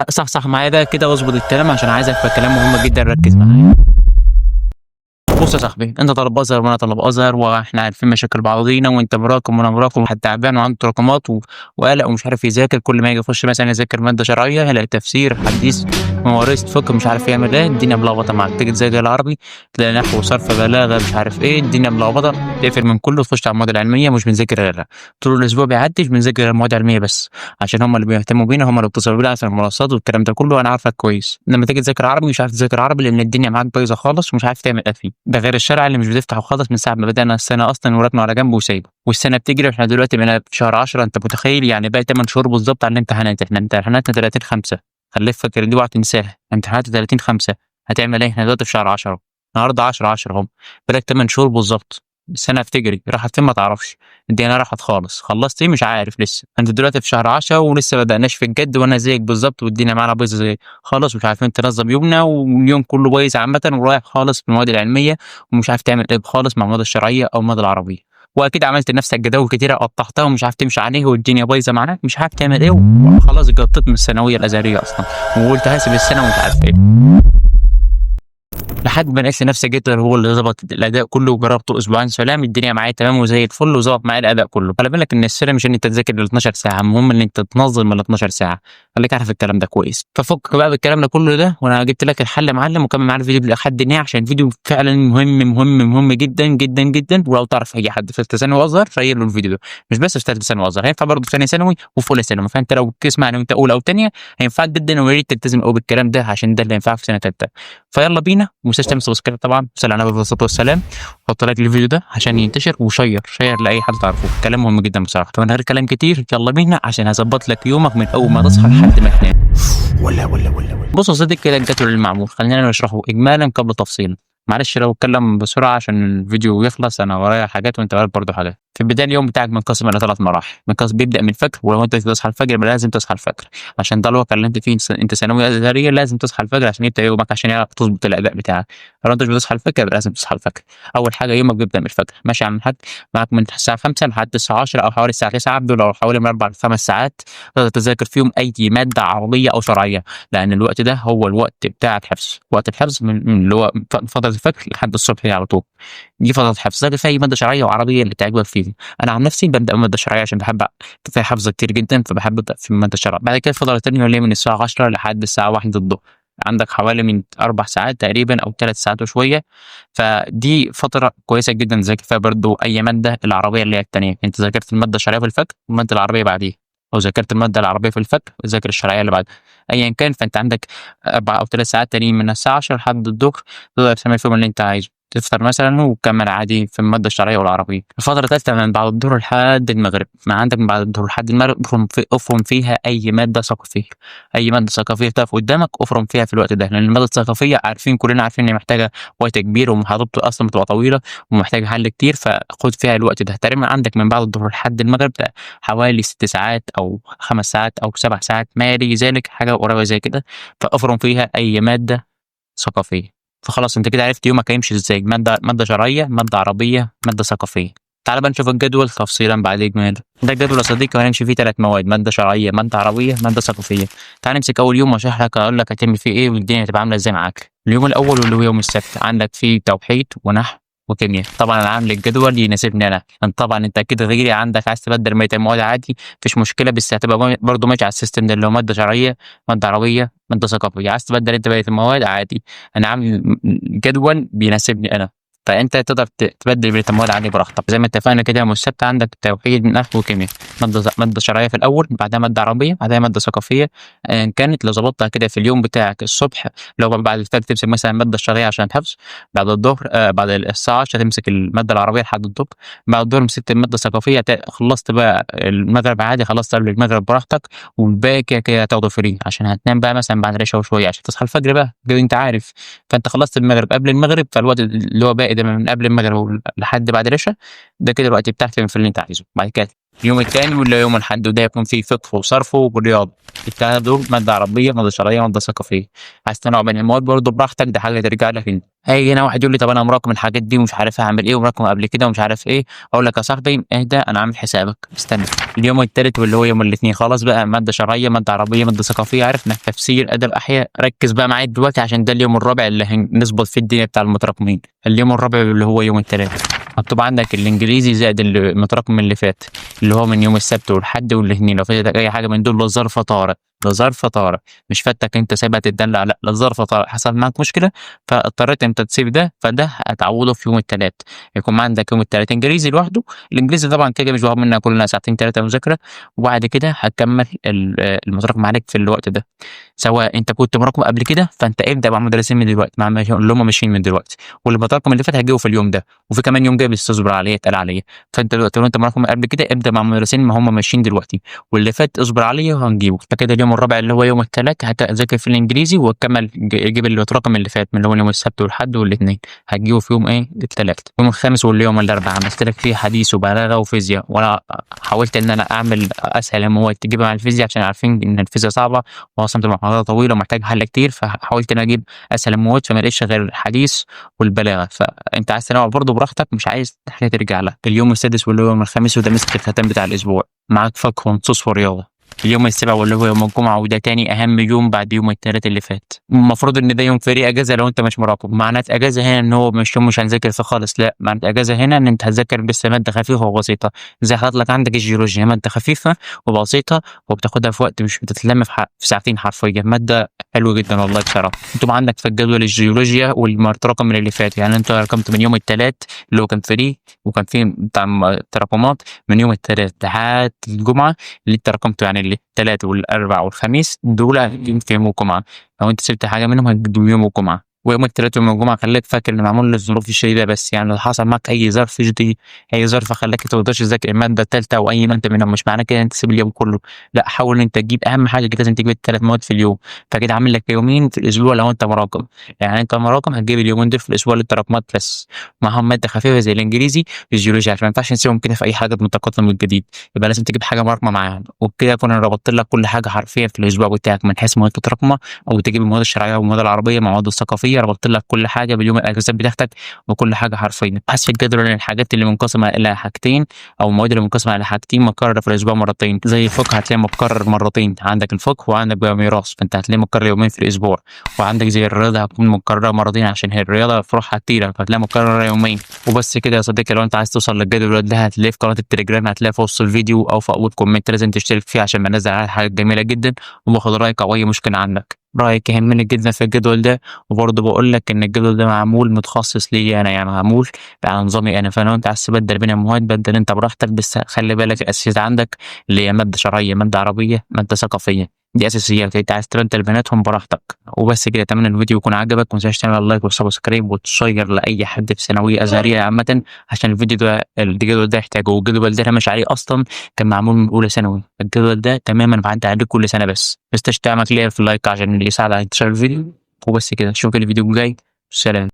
صح معايا ده كده واظبط الكلام عشان عايزك في كلام مهم جدا، ركز معايا. بص يا صاحبي، انت طالب ازهر وانا طالب ازهر، واحنا عارفين مشاكل بعضينا، وانت مراكم وانا مراكم، وواحد تعبان وعنده تراكمات وقلق ومش عارف يذاكر. كل ما يجي يخش مثلا يذاكر ماده شرعيه يلاقي تفسير حديث مواريث فقه مش عارف يعمل ايه، الدنيا ملخبطه معاك. تيجي تذاكر العربي تلاقي نحو وصرف بلاغه مش عارف ايه، الدنيا ملخبطه، تقفل من كله تخش على المواد العلميه مش بنذاكر غيرها. طول الاسبوع بيعدي مش بنذاكر المواد العلميه بس، عشان هم اللي بيهتموا بينا، هم اللي بيتصلوا بينا عشان المنصات والكلام ده كله، وانا عارفك كويس. لما تيجي تذاكر عربي مش عارف تذاكر عربي لان الدنيا معاك بايظه خالص ومش عارف تعمل ايه فيه. ده غير الشرع اللي مش بتفتحه خالص من ساعه ما بدانا السنه اصلا، وركنه على جنب وسايبه، والسنه بتجري واحنا دلوقتي بقينا في شهر 10. انت متخيل يعني باقي 8 شهور بالظبط على الامتحانات؟ احنا امتحاناتنا 30/5، خليك فاكر دي اوعى تنساها، امتحانات 30/5. هتعمل ايه؟ احنا دلوقتي في شهر 10، النهارده 10/10 اهو، بقالك 8 شهور بالظبط. السنه بتجري، راحت فين ما تعرفش، الدنيا راحت خالص. خلصت ايه؟ مش عارف لسه. انت دلوقتي في شهر 10 ولسه ما بدأناش في الجد، وانا زيك بالظبط، والدنيا معانا بايظه زي خالص، مش عارفين تنظم يومنا، واليوم كله بايظ عامه، ورايح خالص في المواد العلميه، ومش عارف تعمل ايه خالص مع المواد الشرعيه او المواد العربيه. واكيد عملت لنفسك جداول كتيره قطعتها ومش عارف تمشي عليه، والدنيا بايظه معاك مش عارف تعمل ايه، وخلاص جطيت من الثانويه الازهريه اصلا، وقلت هسيب السنه ومش عارف ايه. لحد ما لقيت لنفسي جيتر هو اللي ظبط الاداء كله، وجربته اسبوعين سلام، الدنيا معايا تمام وزي الفل، وظبط معايا الاداء كله. خلي بالك ان السر مش ان انت تذاكر ال 12 ساعه، المهم ان انت تنظم ال 12 ساعه. خليك عارف الكلام ده كويس. ففك بقى بالكلام ده كله ده، وانا جبت لك الحل يا معلم، وكمل معايا الفيديو لحد النهايه عشان الفيديو فعلا مهم جدا جدا جدا. ولو تعرف اي حد في ثالثه ثانوي وازهر شير له الفيديو ده، مش بس في ثالثه ثانوي وازهر، هينفع برضه في ثانيه ثانوي وفي اولى ثانوي. فانت لو تسمعني وانت اولى او ثانيه هينفعك جدا، ويا ريت تلتزم قوي بالكلام ده عشان ده اللي هينفعك في سنه ثالثه. فيلا بينا، وما تنساش تعمل سبسكرايب طبعا، وصل على النبي الصلاه والسلام، وحط لايك للفيديو ده عشان ينتشر، شير لاي حد تعرفه. كلام مهم جدا بصراحه. طبعا غير كلام كتير، يلا بينا عشان هظبط لك يومك من اول ما تصحى لحد ما تنام. ولا بص يا صديقي، كده الجدول المعمول خلينا نشرحه اجمالا قبل تفصيل. معلش لو اتكلم بسرعه عشان الفيديو يخلص، انا ورايا حاجات وانت وراك برضه حاجات. في البدايه اليوم بتاعك منقسم الى 3 مراحل. منقسم بيبدا من الفجر، ولو انت تصحى الفجر يبقى لازم تصحى الفجر، عشان ده الواقع اللي انت فيه. انت ثانويه ازهريه، لازم تصحى الفجر عشان يبدا يومك، عشان يعرف تظبط الاداء بتاعك. لو انت مش بتصحى الفجر يبقى لازم تصحى الفجر. اول حاجه يومك بيبدا من الفجر، ماشي يا عم الحاج؟ معاك من الساعه 5 لحد الساعه 10 او حوالي الساعه 9، دول او حوالي من 4 ل5 ساعات تقدر تذاكر فيهم اي ماده عربيه او شرعيه، لان الوقت ده هو الوقت بتاعك حفظ. وقت الحفظ من اللي هو فتره الفجر لحد الصبح على طول، دي فتره حفظ. ذاكر في اي ماده شرعيه وعربيه اللي تعجبك فيهم. انا عن نفسي ببدا بماده شرعيه عشان بحب فيها حفظ كتير جدا، فبحب ابدا في الماده الشرعيه. بعد كده الفتره الثانيه اللي هي من الساعه 10 لحد الساعه 1 الظهر، عندك حوالي من 4 ساعات تقريبا او 3 ساعات وشويه. فدي فتره كويسه جدا تذاكر فيها برضو اي ماده. العربيه اللي هي الثانيه، انت ذاكرت الماده الشرعيه في الفجر والماده العربيه بعديها، او ذاكرت الماده العربيه في الفجر وذاكر الشرعيه اللي بعدها، ايا كان. فانت عندك 4 او 3 ساعات تانيين من الساعه 10 لحد الظهر تقدر تعمل فيهم اللي انت عايزه، تفطر مثلا وتكمل عادي في الماده الشرعيه والعربيه. الفتره الثالثه من بعد الظهر لحد المغرب، ما عندك من بعد الظهر لحد المغرب افرم فيها اي ماده ثقافيه. اي ماده ثقافيه تقف قدامك افرم فيها في الوقت ده، لان الماده الثقافيه كلنا عارفين ان محتاجه وقت كبير، ومحاضرته اصلا بتبقى طويله ومحتاجه حل كتير، فخد فيها الوقت ده. تقريبا عندك من بعد الظهر لحد المغرب ده حوالي 6 ساعات او 5 ساعات او 7 ساعات، ما يلي ذلك حاجه قريبه زي كده، فافرم فيها اي ماده ثقافيه. فخلاص انت كده عرفت يومك هيمشي ازاي، ماده شرعيه، ماده عربيه، ماده ثقافيه. تعال بقى نشوف الجدول تفصيلا بعد اجمال. ده الجدول يا صديقي، وهنمشي فيه 3 مواد، ماده شرعيه، ماده عربيه، ماده ثقافيه. تعال نمسك اول يوم واشرح لك، اقول لك هتعمل فيه ايه والدنيا هتبقى عامله ازاي معاك. اليوم الاول واللي هو يوم السبت عندك فيه توحيد ونحو وكيمياء. طبعا انا عامل الجدول يناسبني انا، طبعا انت اكيد غيري عندك عايز تبدل بقيه المواد عادي مفيش مشكله، بس هتبقى برضه ماشي على السيستم ده اللي هو ماده شرعيه، ماده عربيه، ماده ثقافيه. عايز تبدل انت بقيه المواد عادي، انا عامل جدول بيناسبني انا. فانت تقدر تبدل بين المواد عادي براحتك. زي ما اتفقنا كده يوم السبت عندك توحيد نحو وكيمياء، ماده شرعيه في الاول، بعدها ماده عربيه، بعدها ماده ثقافيه. كانت لو ظبطتها كده في اليوم بتاعك الصبح، لو بعد الفجر تمسك مثلا الماده الشرعيه عشان الحفظ، بعد الظهر بعد الساعه 10 تمسك الماده العربيه لحد الظهر، بعد الظهر مسكت الماده الثقافيه، خلصت بقى المغرب عادي، خلصت قبل المغرب براحتك، والباقي كده كده هتاخده فري عشان هتنام بقى مثلا بعد العشاء وشويه عشان تصحى الفجر بقى كده انت عارف. فانت خلصت المغرب قبل المغرب، فالوقت اللي هو باقي ده من قبل المغرب لحد بعد العشاء، ده كده الوقت بتاعك في اللي انت عايزه. بعد كده اليوم التاني واللي هو يوم الأحد، وده هيكون فيه فقه وصرف ورياضة. التلاتة دول مادة عربية، مادة شرعية، مادة ثقافية. عايز تنوع بين المواد برضه براحتك، دي حاجة ترجع لك انت. هيجي هنا واحد يقول لي طب انا مراكم الحاجات دي ومش عارف هعمل ايه، ومراكم قبل كده ومش عارف ايه. اقول لك يا صاحبي اهدى، انا عامل حسابك، استنى. اليوم التالت واللي هو يوم الاثنين خلاص بقى، مادة شرعية، مادة عربية، مادة ثقافية، عرفنا تفسير، ادب، احياء. ركز بقى معايا دلوقتي عشان ده اليوم الرابع اللي هنظبط فيه الدنيا بتاع المتراكمين. اليوم الرابع اللي هو يوم التلات، مكتوب عندك الانجليزي زائد المتراكم اللي فات، اللي هو من يوم السبت والحد والاثنين. لو فاتك اي حاجه من دول لظرف طارئ، لظرف طارئ، مش فاتك انت سايبها تتدلع، لا لظرف طارئ، حصل معاك مشكله فاضطريت انت تسيب ده، فده هتعوضه في يوم الثلاث. يكون عندك يوم الثلاث انجليزي لوحده. الانجليزي طبعا كده مش واخد منك كلنا ساعتين ثلاثه مذاكره، وبعد كده هتكمل المتراكم عليك في الوقت ده. سواء انت كنت مراكم قبل كده فانت ابدا مع مدرسين من دلوقتي، مع اللي هم ماشيين من دلوقتي، واللي بتراكم اللي فات هتجيبه في اليوم ده، وفي كمان يوم جاي بس تصبر عليه اتقال عليه. فانت دلوقتي لو انت معاكم قبل كده ابدا مع مدرسين ما هم ماشيين دلوقتي، واللي فات اصبر عليه وهنجيبه. فكده اليوم الرابع اللي هو يوم الثلاث هتذاكر في الانجليزي وتكمل جيب اللي اتراكم اللي فات من اللي هو يوم السبت والحد والاثنين، هتجيبه في يوم ايه الثلاث. يوم الخامس واللي يوم الاربعاء عملت لك فيه حديث وبلاغه وفيزياء، وانا حاولت ان انا اعمل اسهل المواد تجيبها مع الفيزياء عشان عارفين ان الفيزياء صعبه واصلا بتبقى محاضرة طويله ومحتاج حل كتير، فحاولت ان أنا اجيب اسهل المواد، فما لقيتش غير الحديث والبلاغه. فانت عايز تنوع برضه براحتك، مش عايز حاجه ترجع لك. اليوم السادس واللي هو يوم الخامس وده مسك الختام بتاع الاسبوع، معاك فقه ونصوص ورياضه. اليوم السابع واللي هو يوم الجمعة، وده تاني أهم يوم بعد يوم التلات اللي فات. المفروض إن ده يوم فري أجازة لو أنت مش مراقب. معنات أجازة هنا إن هو مش يوم مش هنذاكر فيه خالص، لا، معنات أجازة هنا إن أنت هتذاكر بس مادة خفيفة وبسيطة. زي حاطط لك عندك الجيولوجيا، مادة خفيفة وبسيطة وبتاخدها في وقت مش بتتلم في ساعتين حرفيا، مادة حلوة جدا والله بصراحة. أنتم عندك في الجدول الجيولوجيا والتراكم من اللي فات، يعني أنت رقمت من يوم التلات اللي هو كان فري وكان فيه بتاع تراكمات من يوم التلات لحد الجمعة اللي انت رقمته، يعني اللي التلات والاربع والخميس دول هتجيب في يوم الجمعه. لو انت سبت حاجه منهم هتجيب يوم الجمعه. ويوم التلات ويوم الجمعه خليك فاكر ان معمول للظروف الشديده بس، يعني لو حصل معاك اي ظرف شديد، اي ظرف خلاك ما تقدرش تذاكر الماده الثالثه او اي ماده منهم، مش معناه كده انت تسيب اليوم كله، لا، حاول ان انت تجيب اهم حاجه كده، لازم تجيب الثلاث مواد في اليوم. فكده عامل لك يومين في الاسبوع لو انت مراقب. يعني انت مراقب هتجيب اليومين دول في الاسبوع للتراكمات بس، معاهم ماده خفيفه زي الانجليزي والجيولوجيا، عشان ما ينفعش نسيبهم كده في اي حاجه من التقدم الجديد، يبقى لازم تجيب حاجه مراكمه معاهم. وبكده اكون انا ربطت لك كل حاجه حرفيا في الاسبوع بتاعك، من حيث مواد متراكمه او تجيب المواد الشرعيه والمواد العربيه مع المواد الثقافيه، ربطت لك كل حاجه باليوم الاجازات بتاعتك وكل حاجه حرفيا. بحث في الجدول عن الحاجات اللي منقسمه الى حاجتين، او المواد اللي منقسمه الى حاجتين مكرره في الاسبوع مرتين. زي الفقه هتلاقي متكرر مرتين، عندك الفقه وعندك بقى ميراث، فانت هتلاقي متكرر يومين في الاسبوع. وعندك زي الرياضه هتكون مكرره مرتين عشان هي الرياضه فروعها كتيره، فهتلاقي مكرره يومين. وبس كده يا صديقي، لو انت عايز توصل للجدول ده هتلاقيه في قناه التليجرام، هتلاقيه في وسط الفيديو او في اول كومنت، لازم تشترك فيه عشان بنزل عليه حاجات جميله جدا وباخد رايك او اي مشكله عندك. رايك يهمني جدا في الجدول ده، وبرضه بقول لك ان الجدول ده معمول متخصص ليا انا، يعني معمول على نظامي انا. فلو انت عايز تبدل بين المواد بدل انت براحتك، بس خلي بالك الاساسيات عندك اللي هي ماده شرعيه، ماده عربيه، ماده ثقافيه، دي اساسيات. انت عايز تبدل بيناتهم براحتك. وبس كده، اتمنى الفيديو يكون عجبك، وما تنساش تعمل لايك وسبسكرايب وتشير لاي حد في ثانويه ازهريه عامه، عشان الفيديو ده الجدول ده يحتاجه. والجدول ده انا ماشي عليه اصلا كان معمول من اولى ثانوي، الجدول ده تماما بعدي عليه كل سنه، بس تعمل كلير في اللايك عشان يساعد على انتشار الفيديو. وبس كده، اشوفك الفيديو الجاي، سلام.